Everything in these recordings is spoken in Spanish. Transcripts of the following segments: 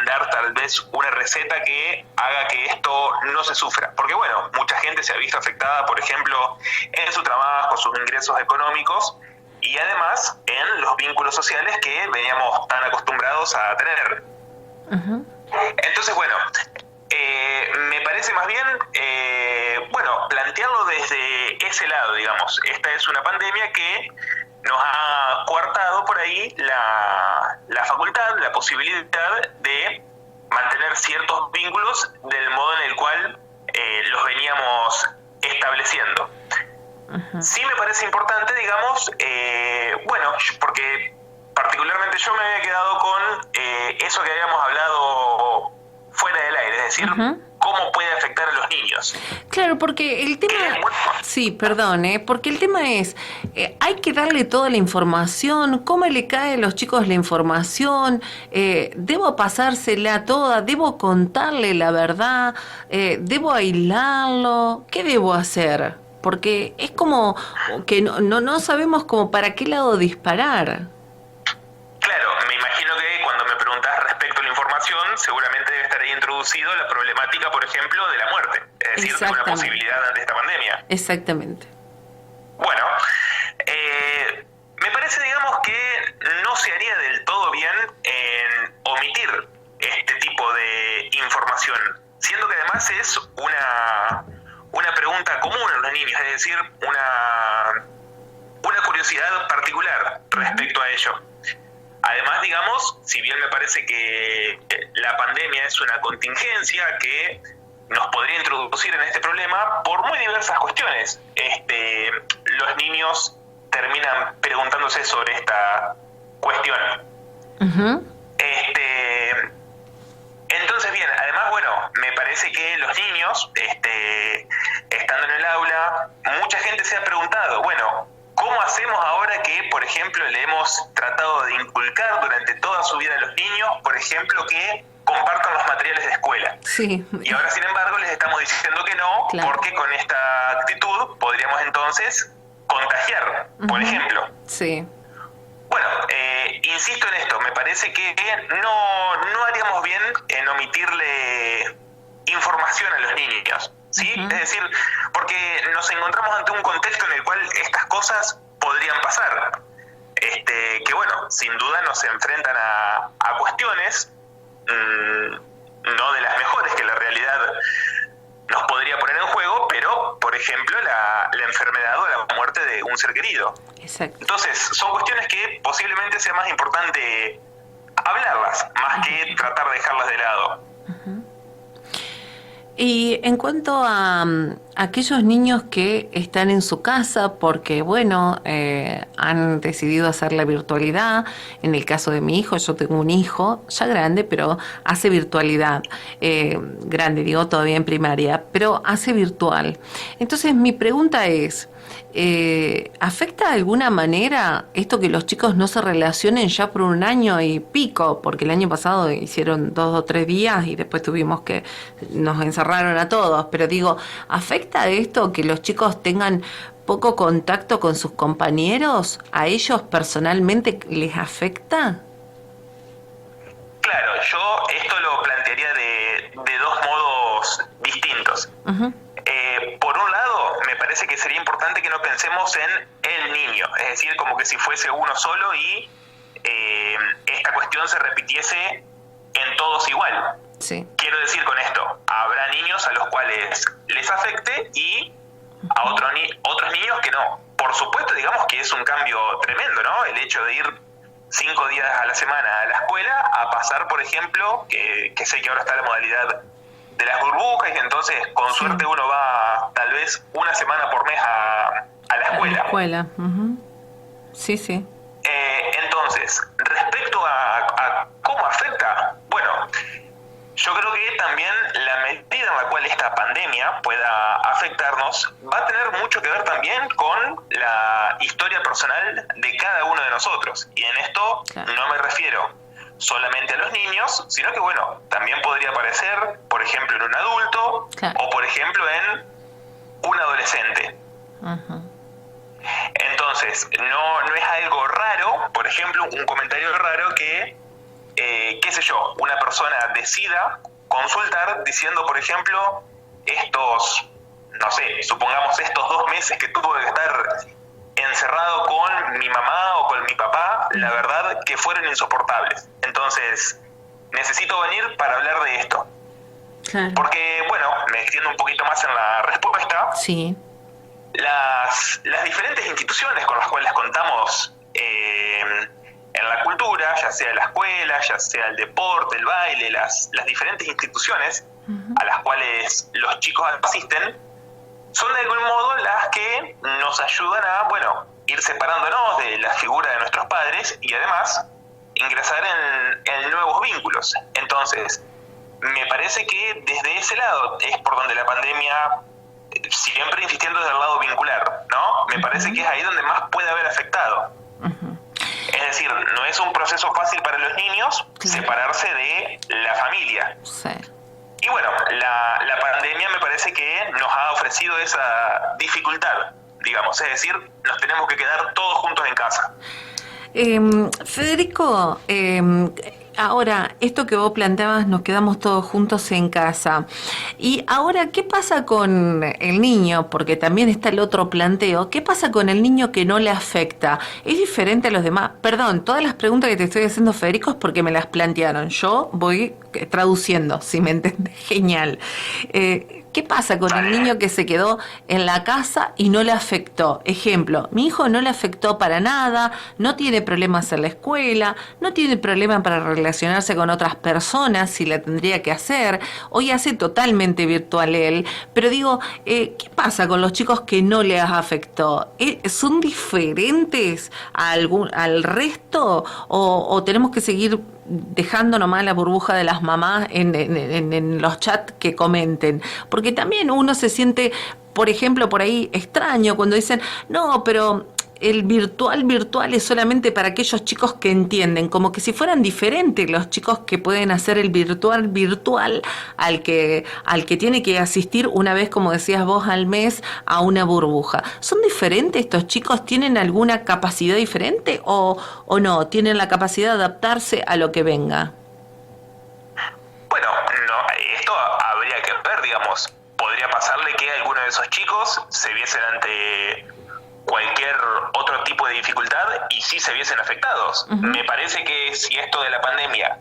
recomendar tal vez una receta que haga que esto no se sufra. Porque bueno, mucha gente se ha visto afectada, por ejemplo, en su trabajo, sus ingresos económicos y además en los vínculos sociales que veníamos tan acostumbrados a tener. Uh-huh. Entonces, bueno, me parece más bien, plantearlo desde ese lado, digamos. Esta es una pandemia que nos ha coartado por ahí la facultad, la posibilidad de mantener ciertos vínculos del modo en el cual los veníamos estableciendo. Uh-huh. Sí me parece importante, digamos, porque particularmente yo me había quedado con eso que habíamos hablado fuera del aire, es decir, uh-huh, cómo puede afectar a los niños. Claro, porque el tema... Sí, perdón, porque el tema es, hay que darle toda la información, cómo le cae a los chicos la información, debo pasársela toda, debo contarle la verdad, debo aislarlo, ¿qué debo hacer? Porque es como que no sabemos como para qué lado disparar. Claro, me imagino que cuando me preguntás respecto a la información, seguramente debe estar ahí introducido la problemática, por ejemplo, de la muerte, es decir, de una posibilidad ante esta pandemia. Exactamente. Bueno, me parece, digamos, que no se haría del todo bien en omitir este tipo de información, siendo que además es una pregunta común en los niños, es decir, una curiosidad particular respecto a ello. Además, digamos, si bien me parece que la pandemia es una contingencia que nos podría introducir en este problema por muy diversas cuestiones, los niños terminan preguntándose sobre esta cuestión. Uh-huh. Entonces, bien, además, bueno, me parece que los niños, estando en el aula, mucha gente se ha preguntado, bueno, ¿cómo hacemos ahora que, por ejemplo, le hemos tratado de inculcar durante toda su vida a los niños, por ejemplo, que compartan los materiales de escuela? Sí. Y ahora, sin embargo, les estamos diciendo que no, claro, porque con esta actitud podríamos entonces contagiar, por ejemplo. Sí. Bueno, insisto en esto, me parece que no haríamos bien en omitirle información a los niños, ¿sí? Uh-huh. Es decir, porque nos encontramos ante un contexto en el cual estas cosas podrían pasar, que bueno, sin duda nos enfrentan a cuestiones no de las mejores que la realidad nos podría poner en juego, pero, por ejemplo, la enfermedad o la muerte de un ser querido. Exacto. Entonces, son cuestiones que posiblemente sea más importante hablarlas, más que tratar de dejarlas de lado. Uh-huh. Y en cuanto a aquellos niños que están en su casa porque, bueno, han decidido hacer la virtualidad, en el caso de mi hijo, yo tengo un hijo ya grande, pero hace virtualidad, grande, digo, todavía en primaria, pero hace virtual. Entonces mi pregunta es, ¿afecta de alguna manera esto que los chicos no se relacionen ya por un año y pico? Porque el año pasado hicieron 2 o 3 días y después nos encerraron a todos, pero digo, ¿afecta esto que los chicos tengan poco contacto con sus compañeros? ¿A ellos personalmente les afecta? Claro, yo esto lo plantearía de dos modos distintos. Uh-huh. Por un lado, me parece que sería importante que no pensemos en el niño, es decir, como que si fuese uno solo y esta cuestión se repitiese en todos igual. Sí. Quiero decir con esto, habrá niños a los cuales les afecte y a otros niños que no. Por supuesto, digamos que es un cambio tremendo, ¿no? El hecho de ir 5 días a la semana a la escuela a pasar, por ejemplo, que sé que ahora está la modalidad de las burbujas y entonces con suerte uno va tal vez una semana por mes a la escuela. A la escuela. Uh-huh. Sí, sí. Entonces, respecto a cómo afecta, bueno, yo creo que también la medida en la cual esta pandemia pueda afectarnos va a tener mucho que ver también con la historia personal de cada uno de nosotros. Y en esto no me refiero solamente a los niños, sino que, bueno, también podría aparecer, por ejemplo, en un adulto o, por ejemplo, en un adolescente. Uh-huh. Entonces, no es algo raro, por ejemplo, un comentario raro que qué sé yo, una persona decida consultar diciendo, por ejemplo, estos, no sé, supongamos estos 2 meses que tuve que estar encerrado con mi mamá o con mi papá, la verdad que fueron insoportables. Entonces, necesito venir para hablar de esto. Claro. Porque, bueno, me extiendo un poquito más en la respuesta. Sí. Las diferentes instituciones con las cuales contamos en la cultura, ya sea la escuela, ya sea el deporte, el baile, las diferentes instituciones a las cuales los chicos asisten, son de algún modo las que nos ayudan a, bueno, ir separándonos de la figura de nuestros padres y además ingresar en nuevos vínculos. Entonces, me parece que desde ese lado es por donde la pandemia, siempre insistiendo desde el lado vincular, ¿no? Me parece que es ahí donde más puede haber afectado. Es decir, no es un proceso fácil para los niños separarse de la familia. Sí. Y bueno, la pandemia me parece que nos ha ofrecido esa dificultad, digamos, es decir, nos tenemos que quedar todos juntos en casa. Federico, ahora, esto que vos planteabas, nos quedamos todos juntos en casa. Y ahora, ¿qué pasa con el niño? Porque también está el otro planteo. ¿Qué pasa con el niño que no le afecta? ¿Es diferente a los demás? Perdón, todas las preguntas que te estoy haciendo, Federico, es porque me las plantearon. Yo voy traduciendo, si me entiendes. Genial. ¿Qué pasa con el niño que se quedó en la casa y no le afectó? Ejemplo, mi hijo no le afectó para nada, no tiene problemas en la escuela, no tiene problema para relacionarse con otras personas si la tendría que hacer. Hoy hace totalmente virtual él, pero digo, ¿qué pasa con los chicos que no les afectó? ¿Son diferentes al resto o tenemos que seguir dejando nomás la burbuja de las mamás en los chats que comenten? Porque también uno se siente, por ejemplo, por ahí extraño cuando dicen, no, pero el virtual es solamente para aquellos chicos que entienden, como que si fueran diferentes los chicos que pueden hacer el virtual al que tiene que asistir una vez, como decías vos, al mes a una burbuja. ¿Son diferentes estos chicos? ¿Tienen alguna capacidad diferente o no? ¿Tienen la capacidad de adaptarse a lo que venga? Bueno, no, esto habría que ver, digamos. Podría pasarle que alguno de esos chicos se viesen ante cualquier otro tipo de dificultad y sí se viesen afectados. Me parece que si esto de la pandemia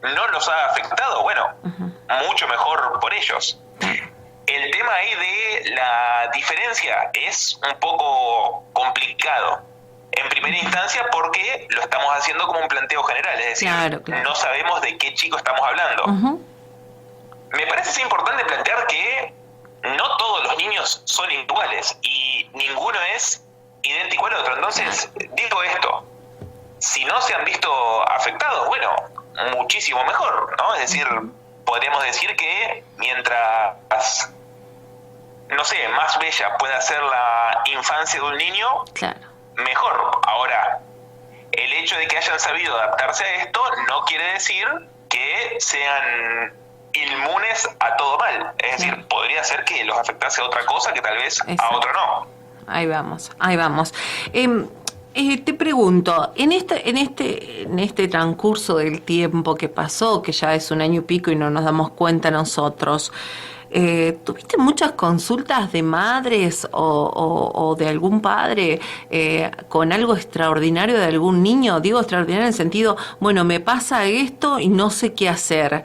no los ha afectado, bueno, mucho mejor por ellos. El tema ahí de la diferencia es un poco complicado. En primera instancia porque lo estamos haciendo como un planteo general, es decir, no sabemos de qué chico estamos hablando. Me parece importante plantear que no todos los niños son iguales y ninguno es idéntico al otro. Entonces, digo esto, si no se han visto afectados, bueno, muchísimo mejor, ¿no? Es decir, podríamos decir que mientras, no sé, más bella pueda ser la infancia de un niño, mejor. Ahora, el hecho de que hayan sabido adaptarse a esto no quiere decir que sean inmunes a todo mal. Es decir, podría ser que los afectase a otra cosa que tal vez a otro no. Ahí vamos. Te pregunto, en este transcurso del tiempo que pasó, que ya es 1 año y pico y no nos damos cuenta nosotros, ¿tuviste muchas consultas de madres o de algún padre con algo extraordinario de algún niño? Digo extraordinario en el sentido, bueno, me pasa esto y no sé qué hacer.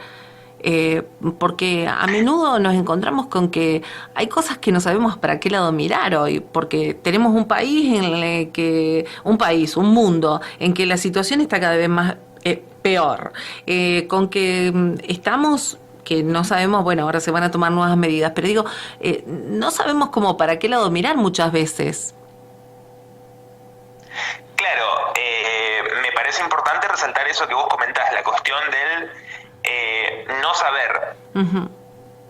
Porque a menudo nos encontramos con que hay cosas que no sabemos para qué lado mirar hoy, porque tenemos un país un mundo en que la situación está cada vez más peor, con que estamos, que no sabemos, bueno, ahora se van a tomar nuevas medidas, pero digo, no sabemos cómo para qué lado mirar muchas veces. Claro, me parece importante resaltar eso que vos comentás, la cuestión del no saber.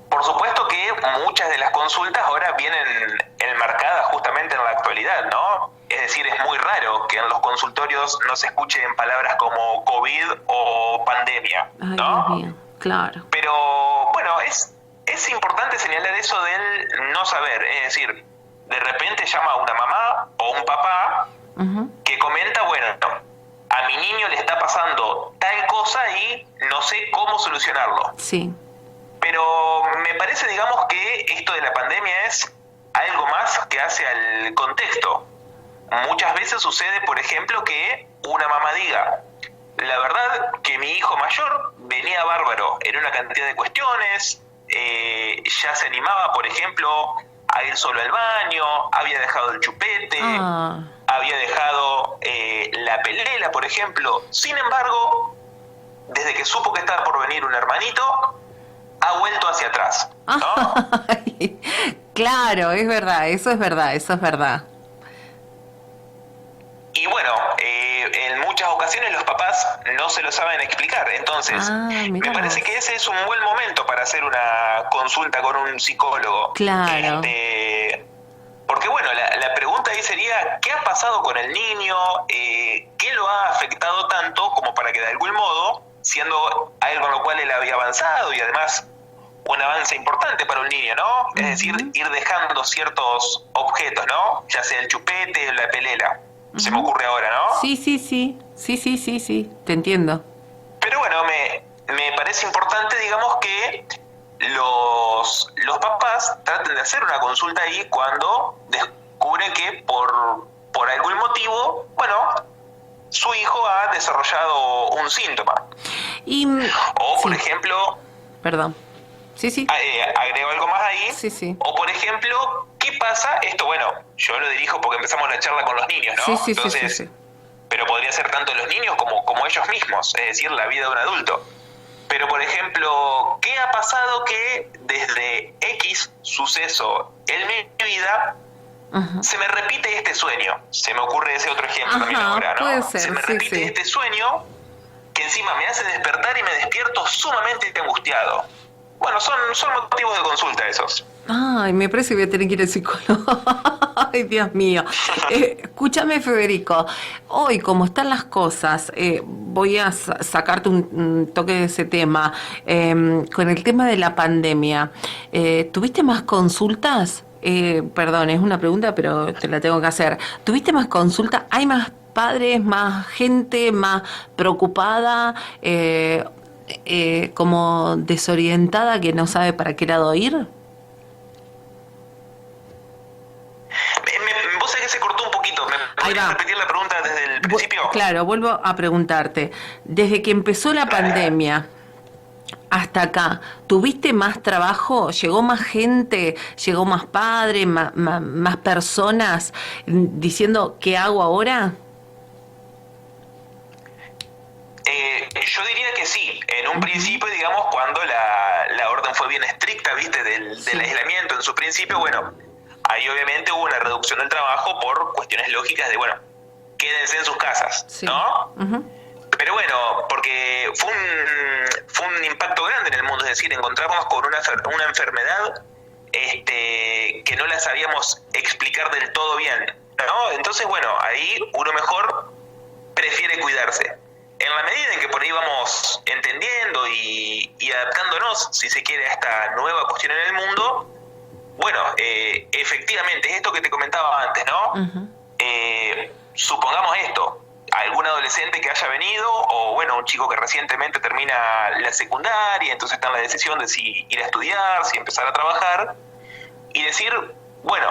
Por supuesto que muchas de las consultas ahora vienen enmarcadas justamente en la actualidad, ¿no? Es decir, es muy raro que en los consultorios no se escuchen palabras como COVID o pandemia, ¿no? Dios mío, claro. Pero bueno, es importante señalar eso del no saber, es decir, de repente llama a una mamá o un papá que comenta, bueno, a mi niño le está pasando tal cosa y no sé cómo solucionarlo. Sí. Pero me parece, digamos, que esto de la pandemia es algo más que hace al contexto. Muchas veces sucede, por ejemplo, que una mamá diga, la verdad que mi hijo mayor venía bárbaro en una cantidad de cuestiones, ya se animaba, por ejemplo, a ir solo al baño, había dejado el chupete, había dejado la pelela, por ejemplo. Sin embargo, desde que supo que estaba por venir un hermanito, ha vuelto hacia atrás, ¿no? Claro, es verdad, eso es verdad, eso es verdad. Y bueno, en muchas ocasiones los papás no se lo saben explicar. Entonces, me parece que ese es un buen momento para hacer una consulta con un psicólogo. Claro. Porque bueno, la pregunta ahí sería, ¿qué ha pasado con el niño? ¿Qué lo ha afectado tanto como para que de algún modo, siendo algo en lo cual él había avanzado y además un avance importante para un niño, ¿no? Es decir, ir dejando ciertos objetos, ¿no? Ya sea el chupete o la pelela. Se me ocurre ahora, ¿no? Sí, te entiendo. Pero bueno, me parece importante, digamos, que los papás traten de hacer una consulta ahí cuando descubren que por algún motivo, bueno, su hijo ha desarrollado un síntoma. O, por ejemplo... Perdón. Sí. Agrego algo más ahí. Sí. O, por ejemplo, ¿qué pasa? Esto, bueno, yo lo dirijo porque empezamos la charla con los niños, ¿no? Sí. Pero podría ser tanto los niños como ellos mismos, es decir, la vida de un adulto. Pero, por ejemplo, ¿qué ha pasado que desde X suceso en mi vida se me repite este sueño? Se me ocurre ese otro ejemplo también ahora, ¿no? Puede ser, se me repite este sueño que encima me hace despertar y me despierto sumamente angustiado. Bueno, son motivos de consulta esos. Ay, me parece que voy a tener que ir al psicólogo. Ay, Dios mío. Escúchame, Federico. Hoy, como están las cosas, voy a sacarte un toque de ese tema. Con el tema de la pandemia, ¿tuviste más consultas? Perdón, es una pregunta, pero te la tengo que hacer. ¿Tuviste más consultas? ¿Hay más padres, más gente, más preocupada? Como desorientada que no sabe para qué lado ir. Vos sabés que se cortó un poquito. ¿Me podrías repetir la pregunta desde el principio? Claro, vuelvo a preguntarte. Desde que empezó la pandemia hasta acá, ¿tuviste más trabajo? ¿Llegó más gente? ¿Llegó más padres? ¿Más personas diciendo qué hago ahora? Yo diría que sí. En un principio, digamos, cuando la orden fue bien estricta, ¿viste? Del aislamiento en su principio, bueno, ahí obviamente hubo una reducción del trabajo por cuestiones lógicas de, bueno, quédense en sus casas, ¿no? Pero bueno, porque fue un impacto grande en el mundo, es decir, encontramos con una enfermedad que no la sabíamos explicar del todo bien, ¿no? Entonces, bueno, ahí uno mejor prefiere cuidarse. En la medida en que por ahí vamos entendiendo y adaptándonos, si se quiere, a esta nueva cuestión en el mundo, bueno, efectivamente, es esto que te comentaba antes, ¿no? Supongamos esto, algún adolescente que haya venido, o bueno, un chico que recientemente termina la secundaria, entonces está en la decisión de si ir a estudiar, si empezar a trabajar, y decir, bueno,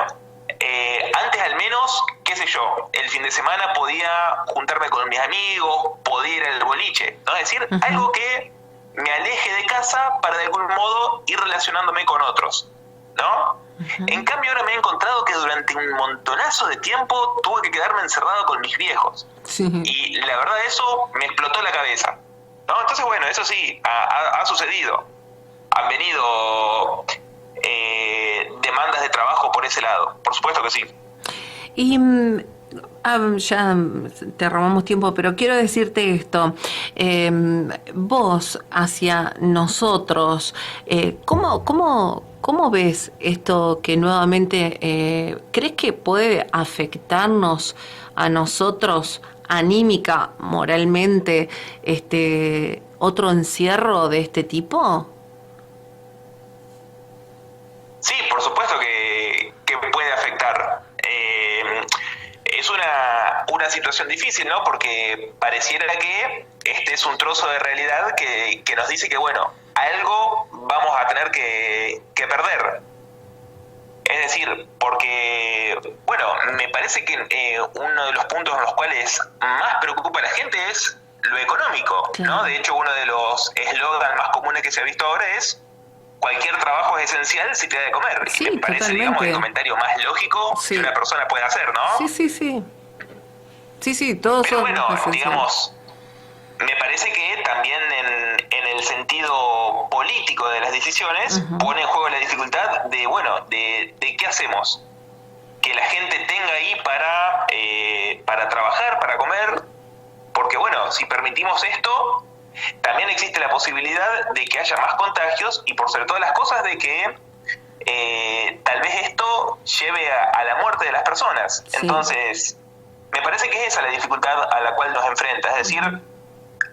antes al menos, qué sé yo, el fin de semana podía juntarme con mis amigos, podía ir al boliche, ¿no? Es decir, algo que me aleje de casa para de algún modo ir relacionándome con otros, ¿no? En cambio ahora me he encontrado que durante un montonazo de tiempo tuve que quedarme encerrado con mis viejos. Y la verdad eso me explotó la cabeza, ¿no? Entonces bueno, eso sí, ha sucedido. Han venido demandas de trabajo por ese lado, por supuesto que sí. Y ya te robamos tiempo, pero quiero decirte esto. Vos hacia nosotros, ¿cómo ves esto que nuevamente crees que puede afectarnos a nosotros anímica, moralmente, otro encierro de este tipo? Sí, por supuesto que puede afectar. es una situación difícil, ¿no? Porque pareciera que este es un trozo de realidad que nos dice que, bueno, algo vamos a tener que perder. Es decir, porque, bueno, me parece que uno de los puntos en los cuales más preocupa a la gente es lo económico, ¿no? De hecho, uno de los eslogans más comunes que se ha visto ahora es: cualquier trabajo es esencial si te da de comer. Sí, y me parece, totalmente, digamos, el comentario más lógico que una persona puede hacer, ¿no? Sí, todo Pero eso bueno, es esencial. digamos, me parece que también en el sentido político de las decisiones pone en juego la dificultad de, bueno, de qué hacemos. Que la gente tenga ahí para trabajar, para comer, porque bueno, si permitimos esto, también existe la posibilidad de que haya más contagios y, por sobre todas las cosas, de que tal vez esto lleve a la muerte de las personas. Sí. Entonces, me parece que es esa la dificultad a la cual nos enfrenta, es decir,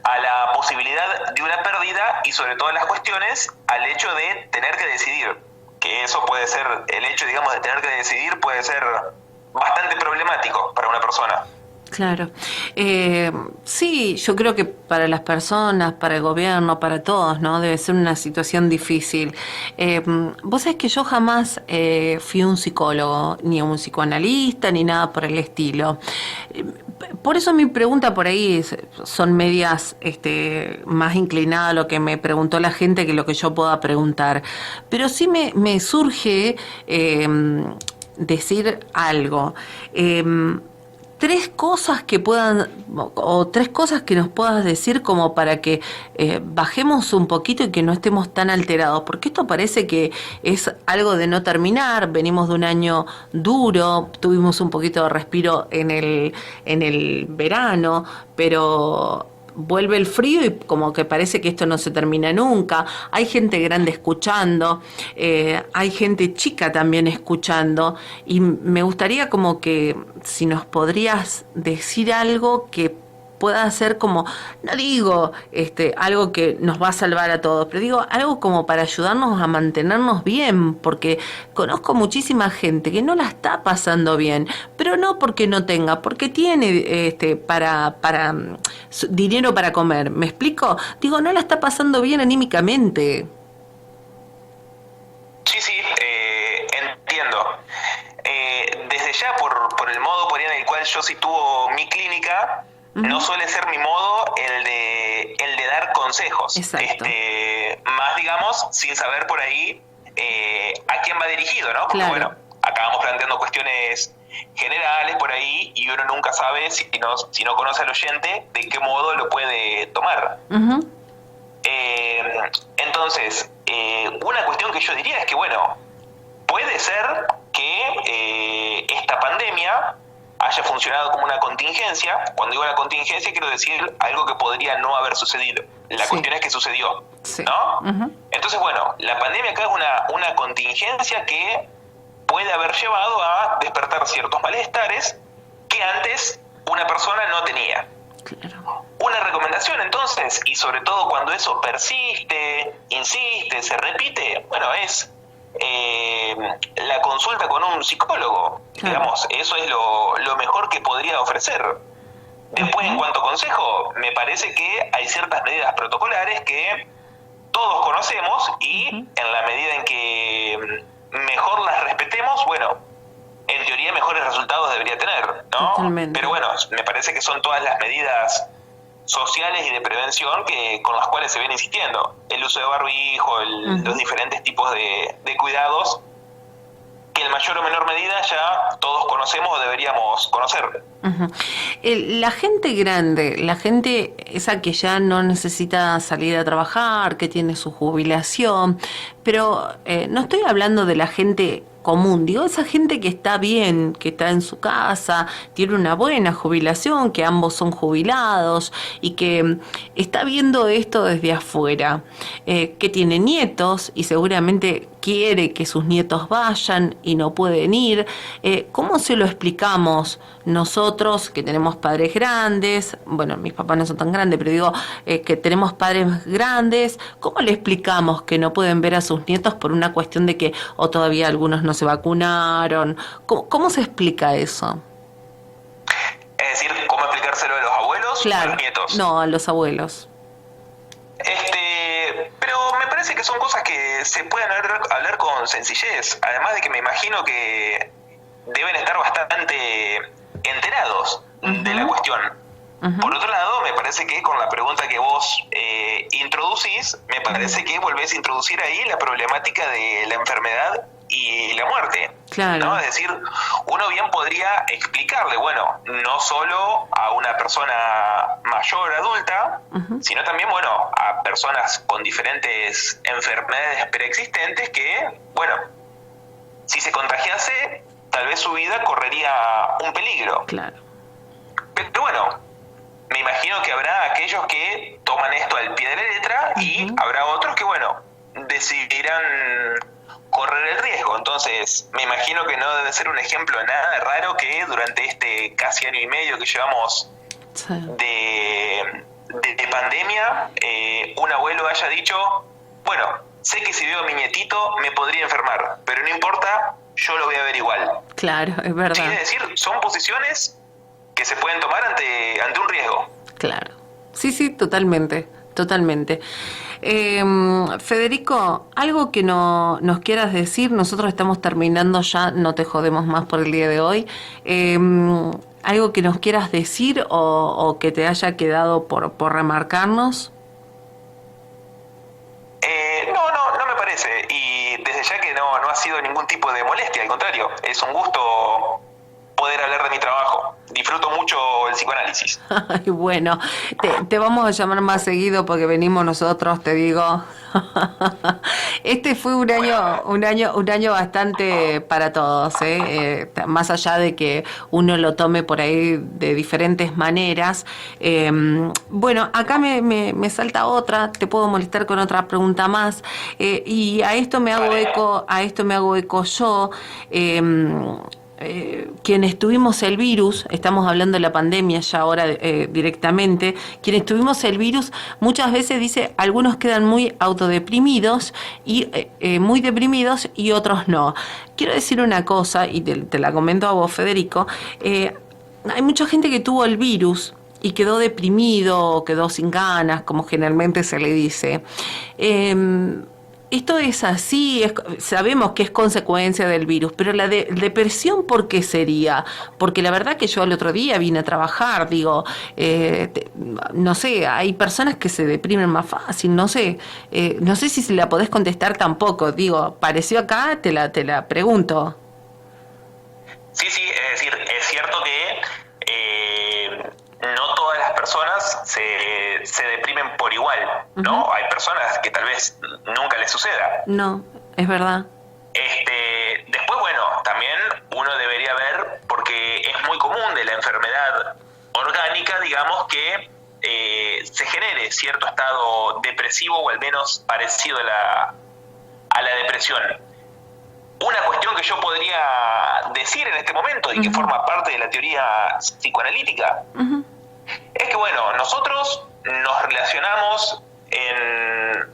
a la posibilidad de una pérdida y, sobre todas las cuestiones, al hecho de tener que decidir. Que eso puede ser, el hecho, digamos, de tener que decidir puede ser bastante problemático para una persona. Claro. Sí, yo creo que para las personas, para el gobierno, para todos, ¿no? Debe ser una situación difícil. Vos sabés que yo jamás fui un psicólogo, ni un psicoanalista, ni nada por el estilo. Por eso mi pregunta por ahí son medias más inclinadas a lo que me preguntó la gente que lo que yo pueda preguntar. Pero sí me surge decir algo. Tres cosas que puedan, o tres cosas que nos puedas decir como para que bajemos un poquito y que no estemos tan alterados, porque esto parece que es algo de no terminar. Venimos de un año duro, tuvimos un poquito de respiro en el verano, pero vuelve el frío y como que parece que esto no se termina nunca. Hay gente grande escuchando, hay gente chica también escuchando, y me gustaría como que si nos podrías decir algo que pueda ser como, no digo algo que nos va a salvar a todos, pero digo algo como para ayudarnos a mantenernos bien, porque conozco muchísima gente que no la está pasando bien, pero no porque no tenga, porque tiene para dinero para comer. ¿Me explico? Digo, no la está pasando bien anímicamente. Sí, entiendo. Desde ya, por el modo por en el cual yo sitúo mi clínica, no suele ser mi modo el de dar consejos. Más, digamos, sin saber por ahí a quién va dirigido, ¿no? Porque, claro, bueno, acabamos planteando cuestiones generales por ahí y uno nunca sabe, si no conoce al oyente, de qué modo lo puede tomar. Entonces, una cuestión que yo diría es que, bueno, puede ser que esta pandemia haya funcionado como una contingencia. Cuando digo una contingencia, quiero decir algo que podría no haber sucedido. La cuestión es que sucedió, ¿no? Entonces, bueno, la pandemia acá es una contingencia que puede haber llevado a despertar ciertos malestares que antes una persona no tenía. Claro. Una recomendación, entonces, y sobre todo cuando eso persiste, insiste, se repite, bueno, es la consulta con un psicólogo. Claro. Digamos, eso es lo mejor que podría ofrecer. Después, en cuanto a consejo, me parece que hay ciertas medidas protocolares que todos conocemos y en la medida en que mejor las respetemos, bueno, en teoría mejores resultados debería tener, ¿no? Totalmente. Pero bueno, me parece que son todas las medidas sociales y de prevención con las cuales se viene insistiendo. El uso de barbijo, los diferentes tipos de cuidados, que en mayor o menor medida ya todos conocemos o deberíamos conocer. La gente grande, la gente esa que ya no necesita salir a trabajar, que tiene su jubilación, pero no estoy hablando de la gente común, digo esa gente que está bien, que está en su casa, tiene una buena jubilación, que ambos son jubilados y que está viendo esto desde afuera, que tiene nietos y seguramente quiere que sus nietos vayan y no pueden ir. ¿Cómo se lo explicamos nosotros que tenemos padres grandes? Bueno, mis papás no son tan grandes, pero digo que tenemos padres grandes. ¿Cómo le explicamos que no pueden ver a sus nietos por una cuestión de que o todavía algunos no se vacunaron? ¿Cómo se explica eso? hijos o a los nietos. No, a los abuelos. Pero me parece que son cosas que se pueden hablar con sencillez. Además de que me imagino que deben estar bastante enterados de la cuestión. Por otro lado, me parece que con la pregunta que vos introducís, me parece que volvés a introducir ahí la problemática de la enfermedad y la muerte. Claro. ¿No? Es decir, uno bien podría explicarle, bueno, no solo a una persona mayor, adulta, sino también, bueno, a personas con diferentes enfermedades preexistentes que, bueno, si se contagiase, tal vez su vida correría un peligro. Claro. Pero bueno, me imagino que habrá aquellos que toman esto al pie de la letra y habrá otros que, bueno, decidirán correr el riesgo. Entonces, me imagino que no debe ser un ejemplo nada raro que durante este casi año y medio que llevamos de pandemia, un abuelo haya dicho, bueno, sé que si veo a mi nietito me podría enfermar, pero no importa, yo lo voy a ver igual. Claro, es verdad. Sí, es decir, son posiciones que se pueden tomar ante un riesgo. Claro. Sí, totalmente. Federico, algo que nos quieras decir, nosotros estamos terminando ya, no te jodemos más por el día de hoy. Algo que nos quieras decir o que te haya quedado por remarcarnos. No me parece, y desde ya que no ha sido ningún tipo de molestia, al contrario, es un gusto poder hablar de mi trabajo. Disfruto mucho el psicoanálisis. Ay, bueno, te vamos a llamar más seguido porque venimos nosotros, te digo. Este fue un año bastante para todos, más allá de que uno lo tome por ahí de diferentes maneras. Bueno, acá me salta otra, te puedo molestar con otra pregunta más, y a esto me hago eco yo. Quienes tuvimos el virus, estamos hablando de la pandemia ya ahora directamente, quienes tuvimos el virus muchas veces dice, algunos quedan muy autodeprimidos y muy deprimidos y otros no. Quiero decir una cosa, y te la comento a vos, Federico, hay mucha gente que tuvo el virus y quedó deprimido o quedó sin ganas, como generalmente se le dice. Esto es así, sabemos que es consecuencia del virus, pero la depresión, ¿por qué sería? Porque la verdad que yo el otro día vine a trabajar, digo, no sé, hay personas que se deprimen más fácil, no sé si se la podés contestar tampoco, digo, pareció acá, te la pregunto. Sí, es decir, es cierto que no todas las personas se deprimen por igual, ¿no? Hay personas que tal vez nunca les suceda. No, es verdad. Después, bueno, también uno debería ver, porque es muy común de la enfermedad orgánica, digamos, que se genere cierto estado depresivo o al menos parecido a la depresión. Una cuestión que yo podría decir en este momento y que forma parte de la teoría psicoanalítica es que, bueno, nosotros nos relacionamos en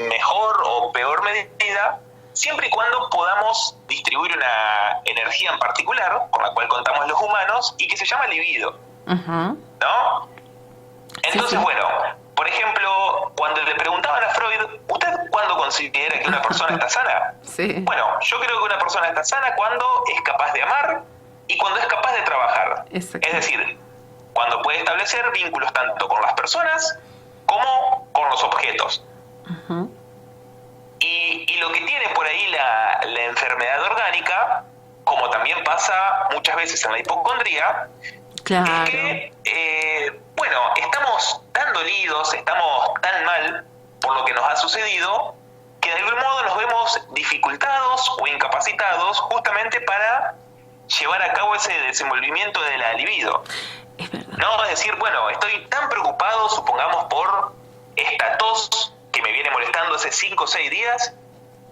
mejor o peor medida siempre y cuando podamos distribuir una energía en particular con la cual contamos los humanos y que se llama libido, ¿no? Entonces, bueno, por ejemplo, cuando le preguntaban a Freud, ¿usted cuándo considera que una persona está sana? Sí. Bueno, yo creo que una persona está sana cuando es capaz de amar y cuando es capaz de trabajar. Es decir, cuando puede establecer vínculos tanto con las personas como con los objetos. Y lo que tiene por ahí la enfermedad orgánica, como también pasa muchas veces en la hipocondría, claro, es que, bueno, estamos tan dolidos, estamos tan mal por lo que nos ha sucedido, que de algún modo nos vemos dificultados o incapacitados justamente para llevar a cabo ese desenvolvimiento de la libido. Es verdad. No, es decir, bueno, estoy tan preocupado, supongamos, por esta tos que me viene molestando hace 5 o 6 días,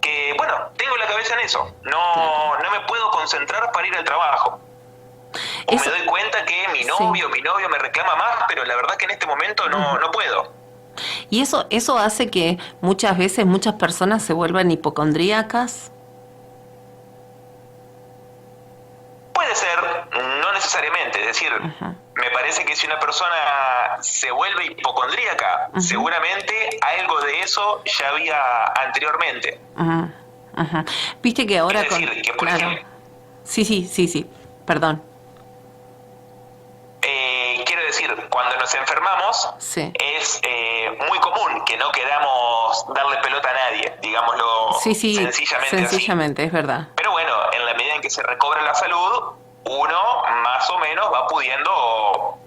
que, bueno, tengo la cabeza en eso. No me puedo concentrar para ir al trabajo. O me doy cuenta que mi novio me reclama más, pero la verdad que en este momento no puedo. Y eso hace que muchas veces muchas personas se vuelvan hipocondríacas. Puede ser, no necesariamente. Es decir, me parece que que si una persona se vuelve hipocondríaca, seguramente algo de eso ya había anteriormente. Viste que ahora es decir, que por claro. ejemplo, Sí, perdón. quiero decir, cuando nos enfermamos, Sí. es muy común que no queramos darle pelota a nadie, digámoslo Sí, sencillamente es verdad. Pero bueno, en la medida en que se recobra la salud, uno más o menos va pudiendo,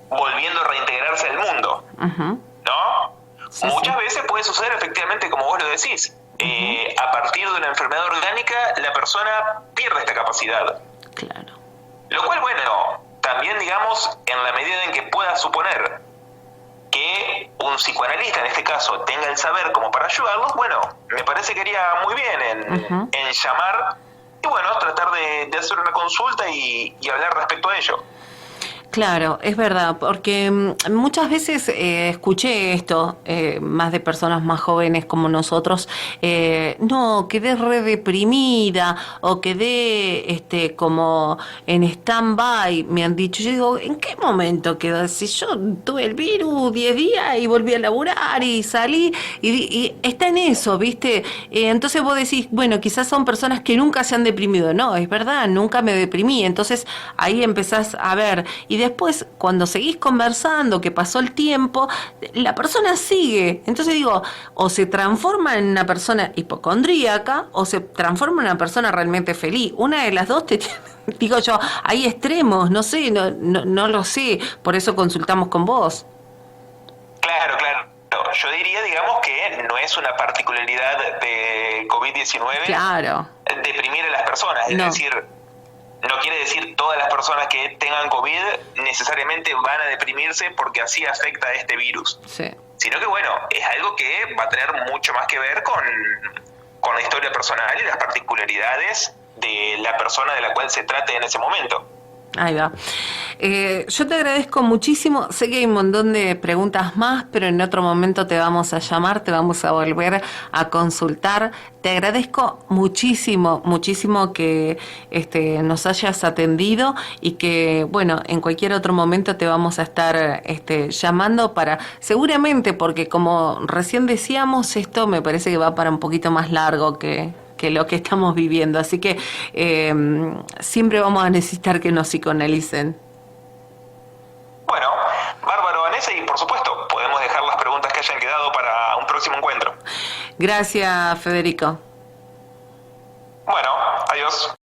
volviendo a reintegrarse al mundo, ¿no? Sí, Muchas veces puede suceder efectivamente como vos lo decís. A partir de una enfermedad orgánica, la persona pierde esta capacidad. Claro. Lo cual, bueno, también digamos, en la medida en que pueda suponer que un psicoanalista, en este caso, tenga el saber como para ayudarlos, bueno, me parece que haría muy bien en llamar y, bueno, tratar de hacer una consulta y hablar respecto a ello. Claro, es verdad, porque muchas veces escuché esto, más de personas más jóvenes como nosotros, no, quedé re deprimida o quedé como en stand-by, me han dicho. Yo digo, ¿en qué momento quedó? Si yo tuve el virus 10 días y volví a laburar y salí, y está en eso, ¿viste? Entonces vos decís, bueno, quizás son personas que nunca se han deprimido. No, es verdad, nunca me deprimí. Entonces ahí empezás a ver, y después, cuando seguís conversando, que pasó el tiempo, la persona sigue. Entonces digo, o se transforma en una persona hipocondríaca o se transforma en una persona realmente feliz. Una de las dos digo yo, hay extremos, no sé, no lo sé, por eso consultamos con vos. Claro. Yo diría, digamos, que no es una particularidad de COVID-19 Claro. deprimir a las personas, es decir, no quiere decir todas las personas que tengan COVID necesariamente van a deprimirse porque así afecta a este virus. Sí. Sino que, bueno, es algo que va a tener mucho más que ver con la historia personal y las particularidades de la persona de la cual se trate en ese momento. Ahí va. Yo te agradezco muchísimo. Sé que hay un montón de preguntas más, pero en otro momento te vamos a llamar, te vamos a volver a consultar. Te agradezco muchísimo que nos hayas atendido y que, bueno, en cualquier otro momento te vamos a estar llamando para, seguramente, porque como recién decíamos, esto me parece que va para un poquito más largo que lo que estamos viviendo, así que siempre vamos a necesitar que nos psicoanalicen. Bueno, bárbaro, Vanessa, y por supuesto, podemos dejar las preguntas que hayan quedado para un próximo encuentro. Gracias, Federico. Bueno, adiós.